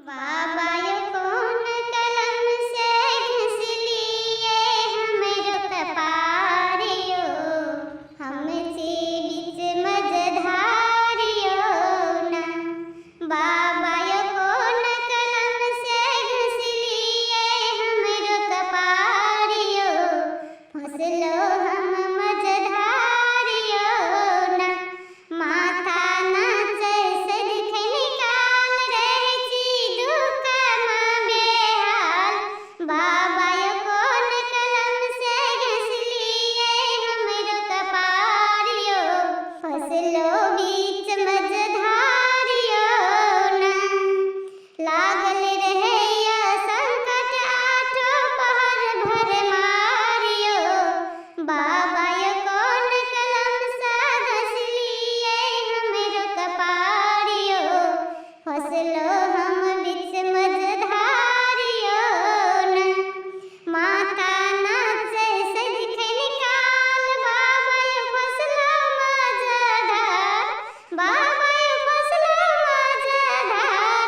बाबा यो कौन कलम से घिस लिए हमरो कपारियो, हमसे बीच मझधारियो ना। बाबा यो कौन कलम से घिस लिए हमरो कपारियो, फसलो हम मझधारियो ना। माथा नाचे से दिखे निकाल रहे छी दुका माँ बेहाल। बाबा यो कौन कलम से घिस लिए हमरो कपारियो, फसलो बीच मझधारियो ना। लागल रहे या संकट आठो पहर भर मारियो, बाबा यो कौन कलम से घिस लिए हमरो कपारियो, फसलो हम बीच मझधारियो ना। माथा नाचे से दिखे निकाल बाबा यो फसलो मझधार, बाबा यो फसलो मझधार।